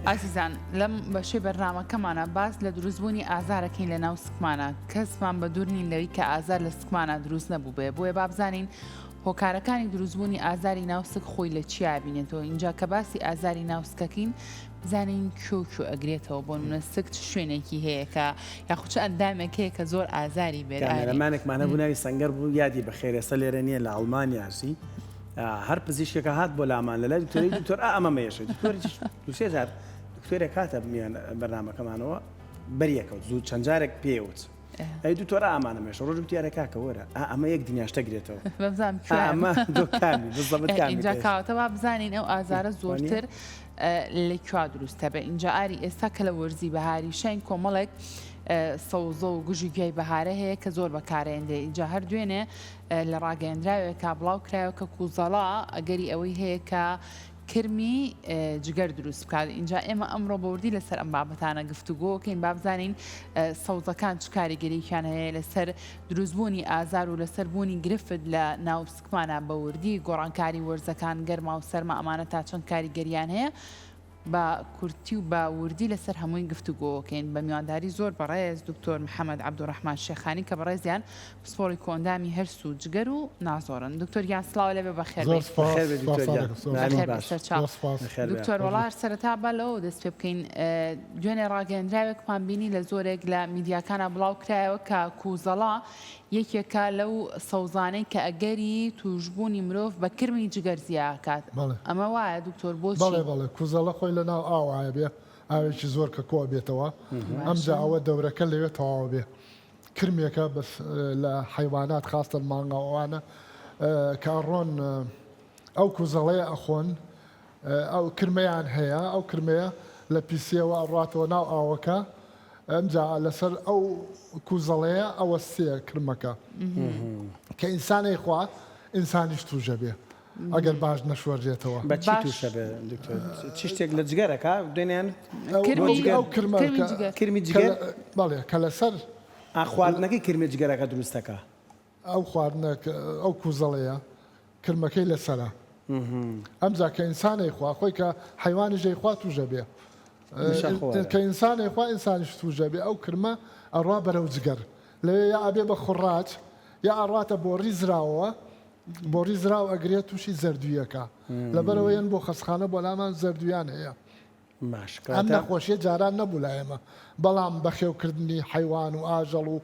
ئازیزان لەم بەشەی بەرنامەکەمانە باس لە دروستبوونی ئازارەکەین لە ناو سکمانە کەسمان بە دوور نین لەوەی کە ئازار لە سکمانە دروست نەبوو بێ بۆیە بابزانین هۆکارەکانی دروستبوونی ئازاری ناوسک خۆی لە چیا بینێتەوە اینجا کە باسی ئازاری ناوسکەکەین بزانین کۆ ئەگرێتەوە بۆ نمونە سک چ شوێنێکی هەیە کە یاخوچ ئەندامێک هەیە کە زۆر ئازاری بێت کامێرەمانێکمانە بوو ناوی سەنگەر بوو یادی بەخێر ئێستا لێرە نییە لە ئەڵمانیاسی هەر پزیشکێکە هات بۆ لامان لە لای دکتۆری دکتۆر ئەمە مێشە دکتۆر دکتۆرێک کاتە بمیان بەرنامەکەمانەوە بەریەکەوت زوو چەند جارێک پێوت ئەی دوتۆرە ئامانە مێشە ڕۆژ دیارە کاکە وەرە ئەمە یەک دنیاشتە گرێتەوە ئەمە اینجا کاوتەوە بزانین ئەو ئازارە زۆرتر لەکوا دروستە بە ئینجا ئاری ئێستا کە لە وەرزی بەهاری شین کۆمەڵێک سەوزە و گوژی گوێی بەهارە هەیە کە زۆر بەکارێندێ اینجا هەر دوێنێ لە ڕاگەیەندراوێک کا بڵاو کرایەوە کە کوزەڵا ئەگەری ئەوەی هەیە کە کرمی جگەر دروست بکات اینجا ئێمە ئەمڕۆ بەوردی لەسەر ئەم بابەتانە گفتوگۆکەین بابزانین سەوزەکان چ کاریگەرییان هەیە لەسەر دروستبوونی ئازار و لەسەر بوونی گرفت لە ناو سکمانە بەوردی گۆڕانکاری وەرزەکان گەرما و سەرما ئەمانە تا چەند کاریگەریان هەیە بە کورتی و بە وردی لەسەر هەمووی گفتوگۆکەین بە میوانداری زۆر بەڕێز دکتۆر محەممەد عەبدوڕەحمان شێخانی کە بەڕێزیان پسپۆڕی کۆندامی هەرس و جگەر و نازۆرن دکتۆر یان سڵاو لەبێ بەخێر دکتۆر وەڵا سەرەتا بە لەوە دەست پێ بکەین دوێنێ ڕاگەیەندراوێکمان بینی لە زۆرێک لە میدیاکانە بڵاو کرایەوە کە کوزەڵا یەکێکە لەو سەوزانەی کە ئەگەری توشبوونی مرۆڤ بە کرمی جگەر زیاکات ئەمە وایە دکتۆر بۆچی بەڵێ کوزەڵە خۆی لە ناو ئاوایە بێ ئاوێکی زۆر کە کۆ بێتەوە ئەمجا ئەوە دەورەکە لەوێ تەواو بێ کرمێکە بەس لە حیوانات خاستە مانگاوانە کە ڕۆن ئەو کوزەڵەیە ئەخۆن ئەو کرمەیان هەیە ئەو کرمەیە لە پیسیەوە ئەڕاتەوە ناو ئاوەکە ئەمجا لەسەر ئەو کوزەڵەیە ئەوە سێ کرمەکە کە ئینسانەی خوا ئینسانیش توژە بێ ئەگەر باش نەشوەرجێتەوە بەچی تووشە بێ چی شتێک لە جگەرەکە دوێنیان ئەو کرمی جگەر بەڵێ کە لەسەر خواردنەکەی کرمی جگەرەکە دروستەکە ئەو خواردنەکە ئەو کوزەڵەیە کرمەکەی لەسەرە ئەمجا کە ئینسانەی خوا خۆی کە حیوانی ژەی خوا توژە بێ کە ئینسانێ خوا ئینسانیش توژە بێ ئەو کرمە ئەڕوا بەرەو جگەر لەوێ یا ئەبێ بە خوڕاج یا ئەڕاتە بۆ ڕیزراوە بۆ ڕیزراو ئەگرێت تووشی زەردویەکە لەبەرەوە یەن بۆ خەسخانە بۆ لامان زەردویان هەیە ئەم نەخۆشیە جاران نەبوو لە ئێمە بەڵام بەخێوکردنی حیوان و ئاژەڵ و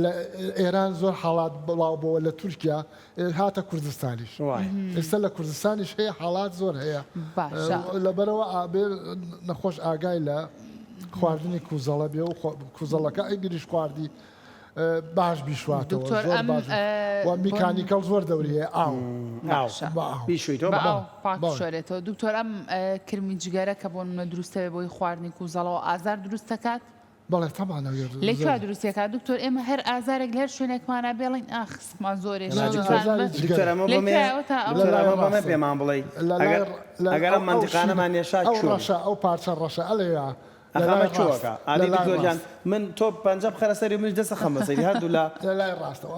لە ئێران زۆر حاڵات بڵاو بۆەوە لە تورکیا هاتە کوردستانیش ئێستا لە کوردستانیش هەیە حاڵات زۆر هەیە لەبەرەوە ئابێ نەخۆش ئاگای لە خواردنی کوزەڵە بێ و کوزەڵەکە ئەگریش خواردی باش بیشواتەوە زۆر میکانیکەڵ زۆر دەوری هەیە ئاوشێتەوە دکتۆر ئەم کرمی جگەرە کە بۆ منە دروستەوێ بۆی خواردنی کوزەڵەوە ئازار دروست دەکات بەڵێ تەمانە لەکوێ دروستەکە دکتۆر ئێمە هەر ئازارێک لە هەر شوێنێکمانە بێڵین ئاخسمان زۆرێ پێمان بڵێ ئەگەر منتیقانەمان نێشا ڕەشە ئەو پارچە ڕەشە ئەلەیە ئەخەمەچۆکە ئالیان من تۆ پەنجاب خەرەسەری منش دەستە خەمەسەری هەردوو لە لای ڕاستەوە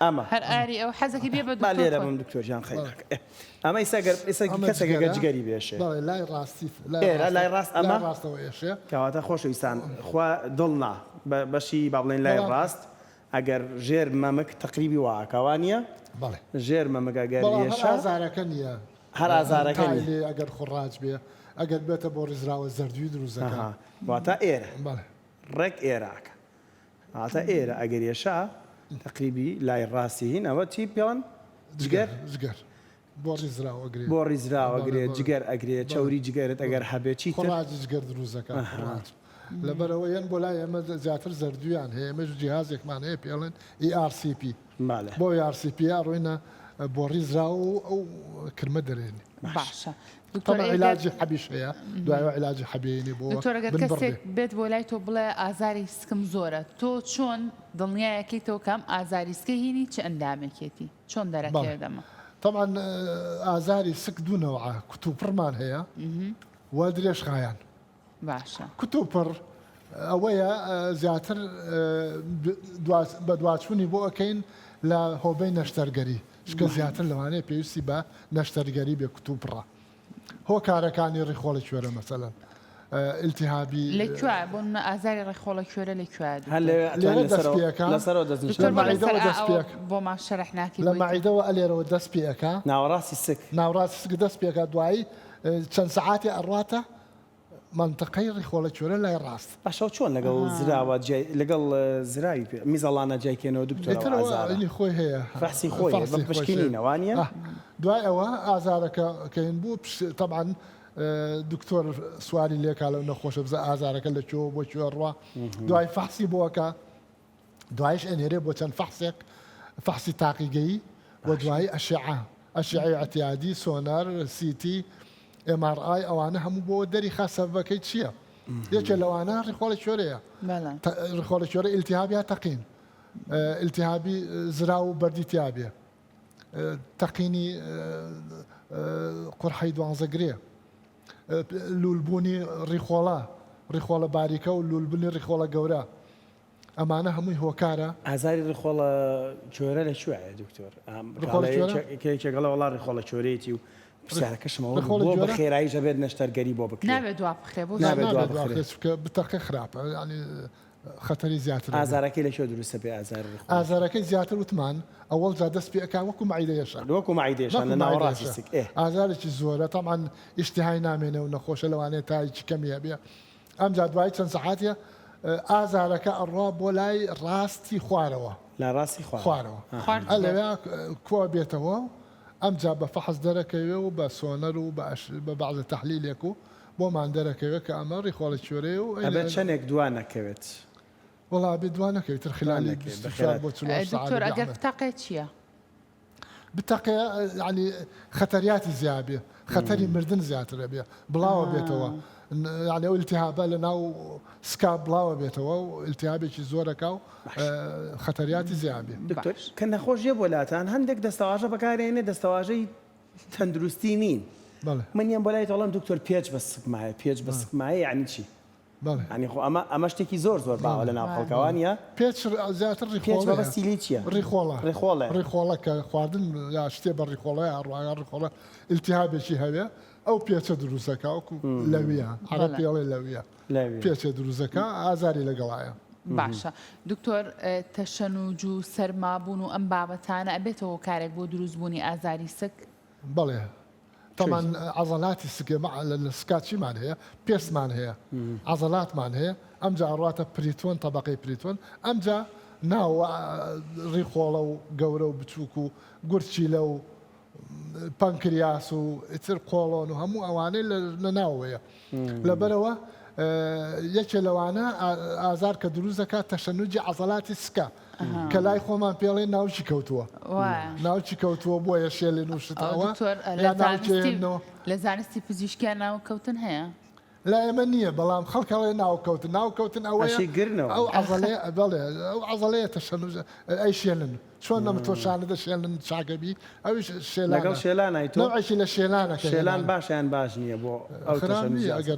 ئەمە هەر ئاری ئەو حەزەکەی بێ بە لێرە بم دکتۆریان خەیرەکە ئەمە کەسێکە جگەری بێشێ لای ڕاستی لای ڕاست ئەمە ڕاستەوە ێشێ کەواتە خۆشەویستان خوا دڵنا بەشی با بڵێن لای ڕاست ئەگەر ژێر مەمک تقریبی واکەوانە ژێر مەمەگە گەریێشە ئازارەکە نییە هەر ئازارەکە ئەگەر خوڕاج بێ ئەگەر بێتە بۆ ڕیزراوە زەردوی دروستەکە واتە ئێرە ڕێک ئێراکە هاتە ئێرە ئەگەریێشە تقریبی لای ڕاستی هین ئەوە چی پێوان جگەر بۆ ڕیزراوەگرێت بۆ ڕیزراوەگرێت جگەر ئەگرێت چاوری جگەرت ئەگەر هەبێتی خۆڕاجی جگەر دروستەکە لەبەرەوە یەن بۆ لای ئەمە زیاتر زەردویان هەیە ئێمەش جیهازێکمان هەیە پێڵێن ERCP بۆ ERCP ڕۆینە بۆ ڕیزراوە و ئەو کرمە دەرێنی باشە علاجی حەبیش هەیە دوایەوە علاجی حەبێنی بۆ دکتۆر ئەگەر کەسێک بێت بۆ لای تۆ بڵێ ئازاری سکم زۆرە تۆ چۆن دڵنیایەکەیتەوە کەم ئازاری سکە هینی چ ئەندامێکێتی چۆن دەرەکەوێت دەمە طبعا ئازاری سک دوونەوە کوتوپڕمان هەیە وا درێژخایان باشە کوتوپڕ ئەوەیە زیاتر بە دواچوونی بۆ ئەەکەین لە هۆبەی نەشتەرگەری شکە زیاتر لەوانەیە پێویستی بە نەشتەرگەری بێ کوتوپڕە هۆکارەکانی ڕیخۆڵی کوێرە مەسەلەن التهابي لەکوێ بۆن ئازاری ڕێخۆڵە کوێرە لەکوێ لێرە دەست پێەکە لەسەرەوە معیدەوە دەست پێەکە بۆ ما شەرح ناکەی لە معیدەوە ئەلێرەوە دەست پێەکە ناوەڕاستی سک ناوڕاستی سک دەست پێەکە دوایی چەند سەعاتی ئەڕاتە منطقەی ڕێخۆڵە کوێرە لای ڕاست باشەوە چۆن لەگەڵ زراوە لەگەڵ زراوی میزەڵانە جایکێنەوە دکتۆرەوەنی خۆی هەیە فەحسی خۆی بەشکینینەوانە دوای ئەوە ئازارەکە کەین بوو طبعاً دکتۆر سواری لێکا لەو نەخۆشە بزە ئازارەکە لە چۆ بۆ کوێڕوا دوای فەحسی بۆکە دوایش ئەنێرێ بۆ چەند فەحسی تاقیگەیی و دوای ئەشعەی ئەتیادی سۆنار سیتی MRI ئەوانە هەموو بۆ دەری خاسەبەکەی چییە؟ یەکێ لەوانە ڕێخۆڵە کوێرەیە ڕێخۆڵە کوێرە ئیلتیهابیا تەقین ئیلتیهابی زرا و بەردیتیابێ تەقینی قورحەی دوانزەگرێ لولبوونی ڕیخۆڵە باریکە و لولبوونی ڕیخۆڵە گەورە ئەمانە هەمووی هۆکارە ئازاری ڕێخۆڵە کوێرە لە کوێیە دکتۆر کێگەڵە وڵا ڕێخۆڵە کوێرەیەتی و پرسیارەکەشمەوە بۆ بە خێرایی ژەبێت نەشتەرگەری بۆ بکرێت نابێت دوا بخرێ بۆ بتەقە خراپە ینی خەتەری زیاتر ئازارەکەی لە کوێ دروستە بێ ئازارەکەی زیاتر وتمان ئەوەڵ جا دەست پێەکە وەکو معیدەیەشە وەکو معیدەیەشان لە ناوەڕاستی ئازارێکی زۆرە تەمان ئیشتیهای نامێنەوە نەخۆشە لەوانێت تایکی کەمیە بێ ئەم جا دوای چەند سەعاتیە ئازارەکە ئەڕوا بۆ لای ڕاستی خوارەوە لا ڕاستی خوارەوە لەوێ کۆ بێتەوە ئەم جا بە فەحز دەرەکەوێ و بە سۆنەر و بە بەعض تەحلیلێک و بۆمان دەرەکەوێت کە ئەمە ڕێخۆڵە کوێرەیە و ئەبێت چەندێک دوان نەکەوێت وڵا بێ دوان نەکەوێت تر خلال بۆ دکتۆر ئەگەر بتەقێ چییە؟ بتەقێ ینی خەتەریاتی زیابێ خەتەری مردن زیاترە بێ بڵاوە بێتەوە يعني ئەو التهابە لە ناو سکا بڵاوە بێتەوە و التهابێکی زۆرەکە و خەتەریاتی زیابێ دکتۆر کە نەخۆشیە بۆلاتان هەندێک دەستەواژە بەکارێنێ دەستەواژەی تەندروستی نین منیان بۆ لای تەڵام دکتۆر پێچ بە سکمایە پێچ بە سکمایە یعنی چی؟ ینی خۆ ئەمە شتێکی زۆر باوە لە ناو خەڵکەوانیە پێچ زیاتر ڕێخۆڵە بەستیلی چییە؟ ڕێخۆڵە کە خواردن یا شتێ بە ڕێخۆڵە ڕواگە ڕێخۆڵە التهابێکی هەبێ ئەو پێچە دروستەکە وەکو لەویە عەرە پێڵێ لەویە پێچە دروستەکە ئازاری لەگەڵایە باشە دکتۆر تەشەنوج و سەرمابوون و ئەم بابەتانە ئەبێتەوە کارێک بۆ دروستبوونی ئازاری سک؟ بەڵێ طبعا عضلاتی سکێ لە سکاتچیمان هەیە پێسمان هەیە عضلاتمان هەیە ئەمجا ئەڕاتە پریتۆن طبقەی پریتۆن ئەمجا ناو ڕیخۆڵە و گەورە و بچووک و گورچیلە و پانکریاس و ئیتر قۆڵۆن و هەموو ئەوانەی لە ناوەیە لەبەرەوە یەکێ لەوانە ئازار کە دروست دەکات تەشەنوجی عضلاتی سکە کە لای خۆمان پێڵێ ناوچی کەوتووە ناوچی کەوتووە بۆیە شێلێن و شتەوە لە زانستی پزیشکیان ناوکەوتن هەیە؟ لا ئێمە نییە بەڵام خەڵکەڵێ ناوکەوتن ئەوەیە ئەو عضلەیە بەڵێ ئەو عضلەیە تەشەنوج ئەی شێنن چۆن نەمتۆشانە دەشێنن چاگەبی ئەوی لەگەڵ شێلانای تۆ نەوعێکی لە شێلانە شێلان باشیان باش نییە بۆ ئەو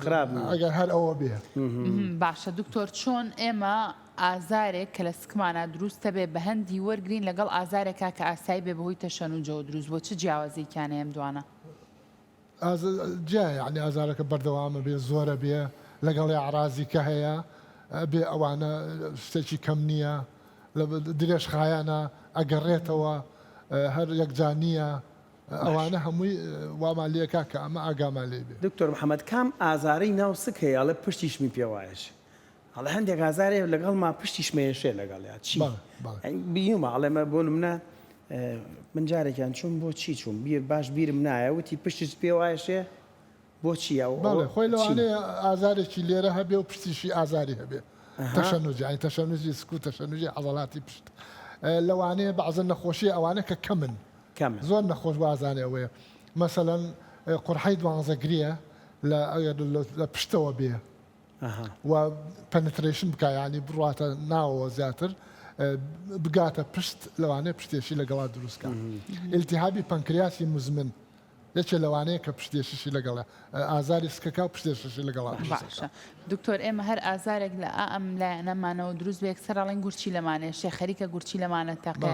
خراپ ئەگەر هەر ئەوە بێ باشە دکتۆر چۆن ئێمە ئازارێک کە لە سکمانە دروستە بێ بە هەندی وەرگین لەگەڵ ئازارێکا کە ئاسایی بێ بەهۆی تەشەنوجەوە دروست بۆ چ جیاوازیکانە ئەم دوانە؟ جا یعنی ئازارەکە بەردەوامە بێ زۆرە بێ لەگەڵی عرازی کە هەیە بێ ئەوانە شتێکی کەم نییە لە درێژ خایانە ئەگەڕێتەوە هەر یەکجانیە ئەوانە هەمووی وامالەکە کە ئەمە ئاگامان لێ بێ دکتۆر محەممەد کام ئازارەی ناو سک هەیە لە پشتیشمی پێوایش هەڵە هەندێک ئازارێ لەگەڵ ما پشتیشمێشێ لەگەڵات چی بینومە ئەڵێمە بۆ منە من جارێکیان چوون بۆ چی چوون باش بیرم نایە وتی پشتیش پێ وایشێ بۆ چیە خۆی لەوانەیە ئازارێکی لێرە هەبێ و پشتیشی ئازاری هەبێ تەشەنوج ئەی تەشەنوجی سک و تەشەنوجی عضلاتی پشت لەوانەیە بەعزە نەخۆشی ئەوانە کە کەمن زۆر نەخۆش وازانێ ئەوەیە مەسەلەن قورحەی دوانزەگریە لە پشتەوە بێ و پەنتریشن بکە ینی بڕاتە ناوەوە زیاتر بگاتە پشت لەوانەیە پشتێشی لەگەڵا دروستکە ئیلتیهابی پانکریاسی مزمن یەکێ لەوانەیە کە پشتێشی لەگەڵە ئازاری سکەکە و پشتێشی لەگەڵا باشە دکتۆر ئێمە هەر ئازارێک لە ئەم لایەنەمانەوە دروست بێ سەرڵین گورچی لەمانێ شێخەریکە گورچی لەمانە تاقێ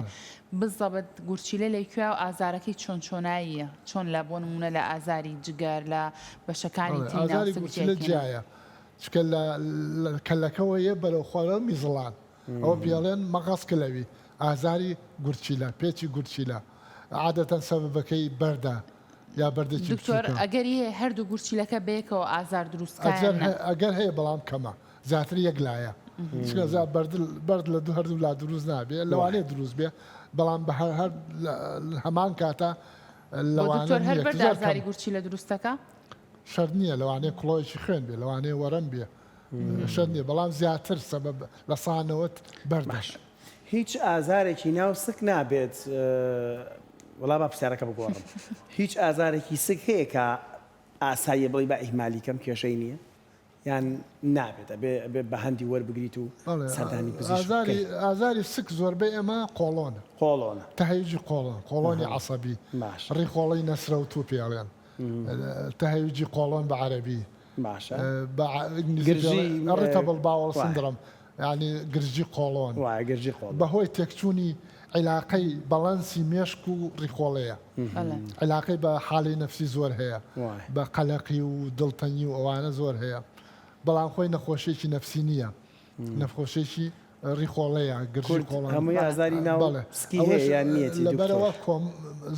بزەبت گورچیلە لەیکوێ و ئازارەکەی چۆن چۆناییە چۆن لە بۆ نمونە لە ئازاری جگەر لە بەشەکانی تینە جیایە چکە لە کەلەکەوەیە بەرەو خۆرە میزڵان ئەوە پێڵێن مەغەس کلەوی ئازاری گورچیلە پێچی گورچیلە عادەتەن سەبەبەکەی بەردا یا بەردێکی دکتۆر ئەگەری هەردوو گورچیلەکە بێکەوە ئازار دروستکە ئەگەر هەیە بەڵام کەمە زیاتر یەک لایە بەرد لە دوو هەردوو لا دروست نابێ لەوانەیە دروست بێ بەڵام بە هەر هەمان کاتە دکتۆر هەر بەرد ئازاری گورچیلە دروستەکە شەر نییە لەوانەیە کڵۆیەکی خوێن بێ لەوانەیە وەرم بێ شەر نییە بەڵام زیاتر سەبەب لە سانەوەت بەردەش هیچ ئازارێکی ناو سک نابێت وڵا با پرسیارەکە بگۆڕم هیچ ئازارێکی سک هەیە کە ئاساییە بڵی بە ئیهمالیکەم کێشەی نییە یان نابێتە بە هەندی وەربگریت و سەردانی پزیشکی ئازاری سک زۆربەی ئێمە قۆڵۆنە تەهەیوجی قۆڵۆنی عەسەبی ڕیخۆڵی نەسرە و توو پێڵێن تەهەیوجی قۆڵۆن بە عەرەبی ڕێتەبڵ باوەڵ سندرم یعنی گرژی قۆڵۆن بەهۆی تێکچوونی علاقەی بەڵەنسی مێشک و ڕیخۆڵەیە علاقەی بە حاڵی نەفسی زۆر هەیە بە قەلەقی و دڵتەنی و ئەوانە زۆر هەیە بەڵام خۆی نەخۆشیێکی نەفسی نییە نەخۆشیێکی ڕیخۆڵەیە گرژی قۆڵۆن هەمووی ئازاری ناوسکی هەیە یان نیەتی لەبەرەوە کۆم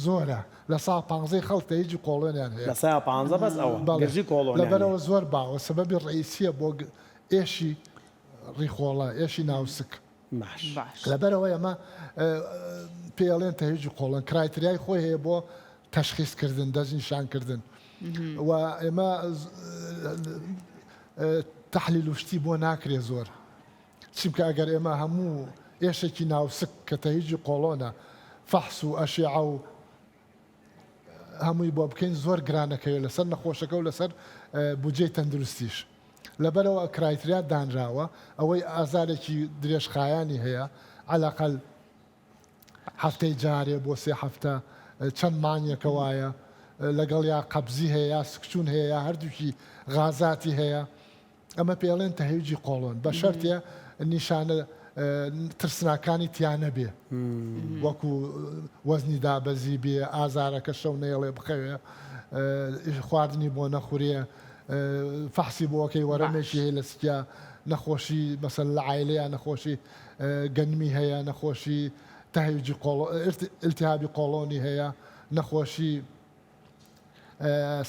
زۆرە لە سا 15 خەڵک هیچی قۆڵۆنیان هەیە لە سا 15 بەس ئەوە گرژی قۆڵۆن لەبەرەوە زۆر باوە سەبەبی ڕئیسیە بۆ ئێشی ڕیخۆڵە ئێشی ناوسک لەبەرەوە ئەمە پێڵێن تەهیوجی قۆڵۆن کرایتریای خۆی هەیە بۆ تەشخیصکردن دەستنیشانکردن و ئێمە تەحلیل وشتی بۆ ناکرێ زۆر چیمکە ئەگەر ئێمە هەموو ئێشێکی ناوسک کە تەهیوجی قۆڵۆنە فەحس و ئەشیعە و هەمووی بۆ بکەین زۆر گرانەکەوێت لەسەر نەخۆشەکە و لەسەر بودجەی تەندروستیش لەبەرەوە کرایتریا دانراوە ئەوەی ئازارێکی درێژخایانی هەیە عەلاقەل هەفتەی جارێ بۆ 3 هەفتە چەند مانگێکە وایە لەگەڵ یا قەبزی هەیە یا سکچون هەیە یا هەردووکی غازاتی هەیە ئەمە پێڵێن تەهیوجی قۆڵۆن بە شەرتە نیشانە ترسناکانی تیانە بێ وەکو وەزنی دابەزی بێ ئازارەکە شەو نێڵێ بخەوێ خواردنی بۆ نەخورێ فەحسی بۆکەی وەرەمێکی هەیە لە سکیا نەخۆشی مەسەل لە عایلەیە نەخۆشی گەنمی هەیە نەخۆشی تەهیوجی ئیلتیهابی قۆڵۆنی هەیە نەخۆشی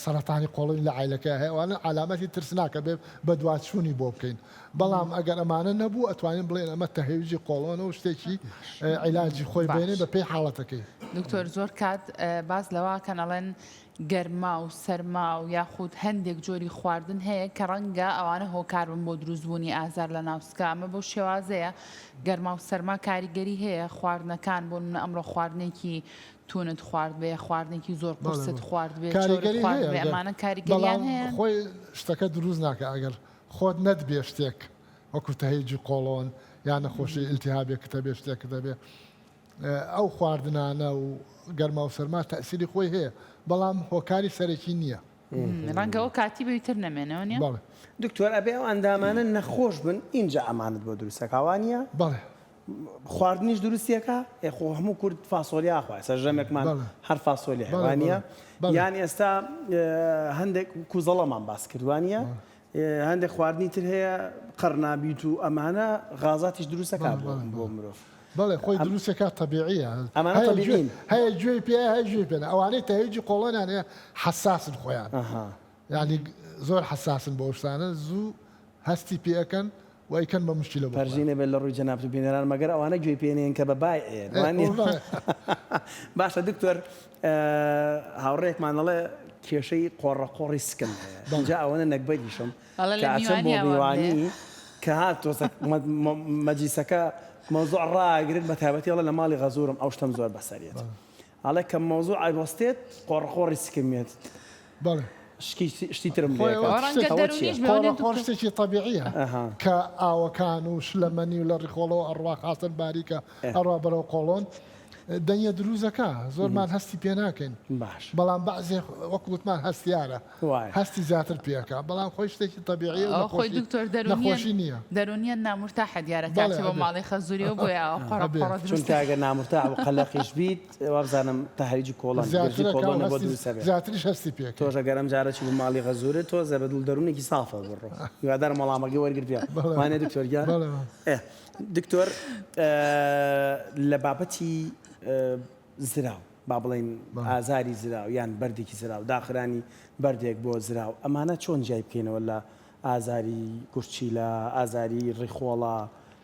سەرەتانی قۆڵۆنی لە عایلەکە هەیە ئەوانە علامەتی ترسناکە بێ بە دواتچوونی بۆ بکەین بەڵام ئەگەر ئەمانە نەبوو ئەتوانین بڵێن ئەمە تەهیوجی قۆڵۆنە و شتێکی عیلاجی خۆی بێنێ بە پێی حاڵەتەکەی دکتۆر زۆر کات باز لەوە کەنەڵێن گەرما و سەرما و یاخود هەندێک جۆری خواردن هەیە کە ڕەنگە ئەوانە هۆکار بن بۆ دروستبوونی ئازار لە ناوسکە ئەمە بۆ شێوازەیە گەرما و سەرما کاریگەری هەیە خواردنەکان بۆ ئەمڕۆ خواردنێکی تونت خوارد بێ خواردنێکی زۆر قورست خوارد بێ ئەمانە کاریگەریان هەیە خۆی شتەکە دروست ناکە ئەگەر خۆت نەتبێ شتێک وەکو تەهیوجی قۆڵۆن یان نەخۆشی ئیلتیهابێک کە بێ شتێک دەبێ ئەو خواردنانە و گەرما و سەرما تەسیری خۆی هەیە بەڵام هۆکاری سەرەکی نییە ڕەنگە ئەو کاتی بەویتر نەمێنەوە نیە دکتۆر ئەبێ ئەو ئەندامانە نەخۆش بن اینجا ئەمانت بۆ دروستەکەوانە بەڵێ خواردنیش دروستیەکە خۆ هەموو کورد فاسۆلیا خوای سەرژەمێکمان هەر فاسۆلی هەوانە یان ئێستا هەندێک کوزەڵەمان باس کردوانە هەندێک خواردنی تر هەیە قەرنابیت و ئەمانە غازاتیش دروستەکە بۆ مرۆڤ بەڵێ خۆی دروستێکە تەبیعیە ئەمانە تەبیعین هەیە گوێی پێ هەیە گوێی پێنە ئەوانەی تەهیوجی قۆڵۆنیان هەیە حەساسن خۆیان یعنی زۆر حەساسن بۆ شتانە زوو هەستی پێەکەن وایکەن بە مشکلە پەرژینە بێت لە ڕووی جەناب و بینەران مەگەر ئەوانە گوێی پێێنێن کە بە بای باشە دکتۆر هاوڕێکمان دەڵێ کێشەی قۆڕەقۆڕی سکن بەجا ئەوەنە نەکبەریشم کەچەم بۆ میوانی کە هات تۆزە مەجلیسەکە مۆزوع ڕاگرێت بە تایبەتی ئەڵە لە ماڵی غەزوورم ئەو شتم زۆر بەسەرێت ئەڵێ کە مۆزوع ئایوەستێت قۆڕەقۆڕی سکمێت بەڵێ شتی ترم خۆشتێکی طبیعیە کە ئاوەکان و شلەمەنی و لە ڕیخۆڵەوە ئەڕوا خاستن باریکە ئەڕوا بەرەو قۆڵۆن دەنگە دروزەکە زۆرمان هەستی پێ ناکەین باش بەڵام بەعزێ وەکوتمان هەستیارە وایە. هەستی زیاتر پێەکە بەڵام خۆی شتێکی تەبیعی و خۆی دکتۆر نەخۆشی نییە دەرونیان نامورتاحە دیارە بەڵێ، کاتی بۆ ئەبێ. ماڵی خەزوری و بۆیە قڕ چونکە ئەگەر نامرتا و قەلەقیش بیت وابزانم تەهریجی کۆڵان گەرجی کۆڵۆنە بۆ دروست بێت زیاتریش هەستی پێکە تۆش ئەگەرم جارەی بۆ ماڵی غەزورە تۆ بە دڵدەرونێکی سافە بڕۆ هیوادار مەڵامەکەی وەرگرت پێ وانێ دکتۆرگیان دکتۆر لە بابەتی زراو با بڵێن ئازاری زراو یان بەردێکی زراو داخرانی بەردێک بۆ زراو ئەمانە چۆن جای بکەینەوە لە ئازاری گورچیلە ئازاری ڕیخۆڵە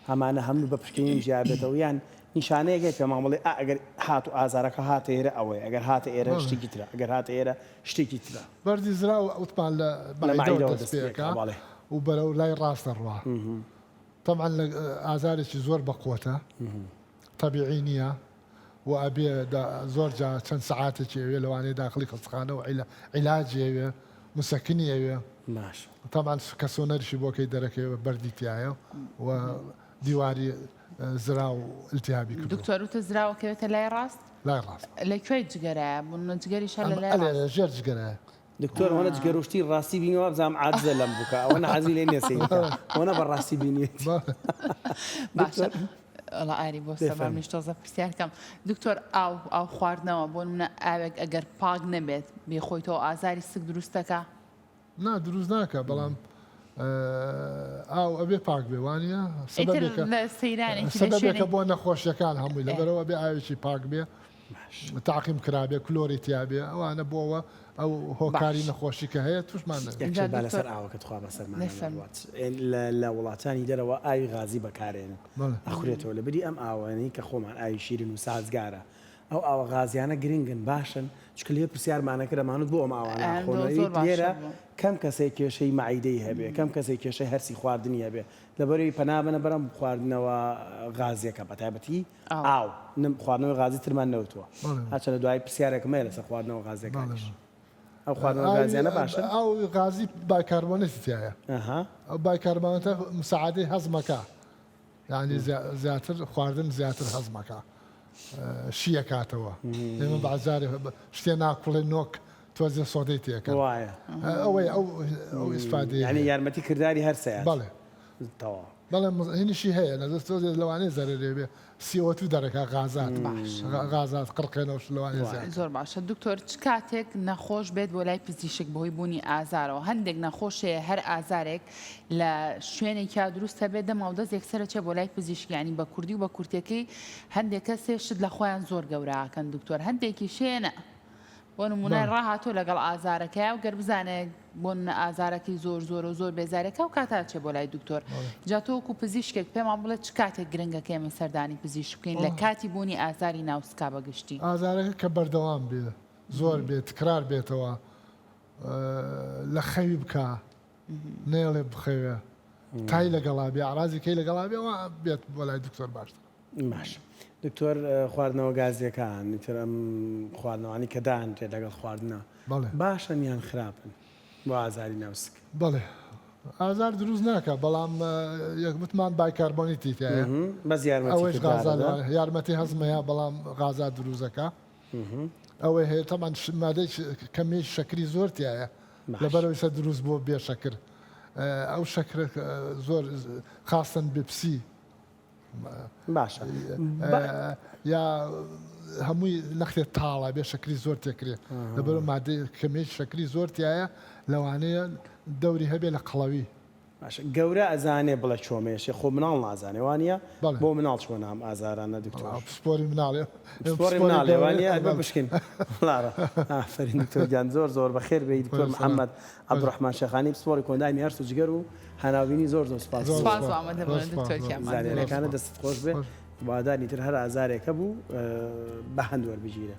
ئەمانە هەموو بە پشکنین جیابێتەوە یان نیشانەیەگەی پێمان بڵێ ئەگەر هات و ئازارەکە هاتە ئێرە ئەوەی ئەگەر هاتە ئێرە شتێکی ترە ئەگەر هاتە ئێرە شتێکی ترە بەردی زرا و ئەوتمان لە مەعیدەوە دەست پێەکە و بەرەو لای ڕاستە ڕوا طبعا لە ئازارێکی زۆر بەقوتە طبیعی نییە و ئەبێ زۆر جا چەند سعاتێکی ئەوێ لەوانەیە داخلی خەستخانە و عیلاجی ئەوێ مسەکنی ئەوێ باش طبعا کە سۆنەرشی بۆکەی دەرەکەوە بەردی تایە و دیواری زرا و التیابی کرد دکتۆر وتە زراوەکەوێتە لای ڕاست لای ڕاست لەکوێ جگەرایە بوون جگەریشە لە لای ڕاست ژێر جگەرایە دکتۆر وەنە جگەروشتی ڕاستی بینەوە بزانام عاجزە لەم بکە ئەوەنە حەزی لێ نێسێنیکە ئەوەنە بەڕاستی بینیت باشە ئەڵە ئاری بۆ سەبام نیشتۆزە پرسیارکەم دکتۆر ئاو خواردنەوە بۆ منە ئاوێک ئەگەر پاک نەبێت بێخۆیتەوە ئازاری سک دروستەکە نا دروست ناکە بەڵام ئاو ئەبێ پاک بێوانە سەبەبێکە بۆ نەخۆشیەکان هەمووی لەبەرەوە بێ ئاوێکی پاک بێ تاقیم کرابێ کلۆری تیابێ ئەوانە بۆەوە ئەو هۆکاری نەخۆشی کە هەیە توشمان لەسەر ئاوەکە تخوا بەسەرمان لە وڵاتانی دەرەوە ئاوی غازی بەکارێنن ئەخورێتەوە لە بری ئەم ئاوانەی کە خۆمان ئاوی شیرین و سازگارە ئەو ئاوە غازیانە گرنگن باشن چکە لێ پرسیارمانەکە دەمانوت بۆ ئەم ئاوانە خۆنەوەی لێرە کەم کەسێک کێشەی مەعیدەی هەبێ کەم کەسێک کێشەی هەرسی خواردنی هەبێ لەبەرەوەی پەنابەنە بەرەم خواردنەوە غازیەکە بە تایبەتی ئاو خواردنەوەی غازی ترمان نەوتووە هاچە لە دوای پرسیارێکمە لەسەر خواردنەوە غازیەکانیش ئەو خواردنەوە غازیانە باشن ئەو غازی بایکاربۆنێتیایە ئەو بایکاربانەتە مساعدەی هەزمەکە یعنی زیاتر خواردن زیاتر هەزمەکە شیە کاتەوە ئێمە بەعزارێ شتێ ناکوڵێ نۆک تۆزیە سۆدەی تێکە وایە ئەوەی ئەو ئیسپادی یعنی یارمەتی کردداری هەرسەیە بەڵێ بەڵێ هینیشی هەیە نەدەست تۆزێ لەوانەیە زەرێ بێ CO2 دەرەکە غازات غازات قڕقێنەوە لەوانێ زۆر باشە دکتۆر چ کاتێک نەخۆش بێت بۆ لای پزیشک بۆی بوونی ئازارەوە هەندێک نەخۆشەیە هەر ئازارێک لە شوێنێکیا دروستە بێت دەماوەدەست یەکسەرە چێ بۆ لای پزیشکیانی بە کوردی و بە کورتەکەی هەندێک کەسێ شت لە خۆیان زۆر گەوراکەن دکتۆر هەندێکی شێنە بۆ نمونای ڕاهاتۆ لەگەڵ ئازارەکەی و گەر بزانێت بۆن ئازارەکەی زۆر زۆر و زۆر بێزارەکە و کاتا چێ بۆ لای دکتۆر جاتۆکو پزیشکێک پێمان بڵێت چ کاتێک گرنگەکە ئێمە سەردانی پزیشک بکەین لە کاتی بوونی ئازاری ناوسکا بەگشتی ئازارەکە کە بەردەوام بێ زۆر بێت تکرار بێتەوە لە خەوی بکە نێڵێ بخەوێ تای لەگەڵا بێ ئارازی کەی لەگەڵا بێەوە بێت بۆ لای دکتۆر باشتر باش دکتۆر خواردنەوە گازیەکان تر ئەم خواردنەوەی کە دانرێت لەگەڵ خواردنە باشن یان خراپن بۆ ئازاری ناوسک بەڵێ ئازار دروست ناکە بەڵام یەکوتمان بایکاربۆنیتی تایە بەس ئەوەش یارمەتی هەزمەیە بەڵام غازا دروزەکە ئەوەی هەیە تەمان مادەی کەمی شەکری زۆر تایە لەبەرەوەی سە دروست بۆ بێ شەکر ئەو شەکرە زۆر خاستن بپسی باشە یا هەمووی نەختێت تاڵە بێ شەکری زۆر تێکرێت لەبەر مادەی کەمێک شەکری زۆر تایە لەوانەیە دەوری هەبێ لە قەڵەوی گەورە ئەزانێ بڵە چۆمێشی خۆ مناڵ نازانێ وانە بۆ مناڵ چۆن نام ئازارانە دکتۆر سپۆری مناڵێ مناڵێوانە بە بشکین فەرین دکتۆرگیان زۆر زۆر بەخێر بێ دکتۆر محەممەد عەبدوڕەحمان شەخانی پسپۆری کۆندای میارس و جگەر و هەناوینی زۆر زۆر سپاس زانێنەکانە دەست خۆش بێ وادانی تر هەر ئازارێکە بوو بە هەند وەربگیرە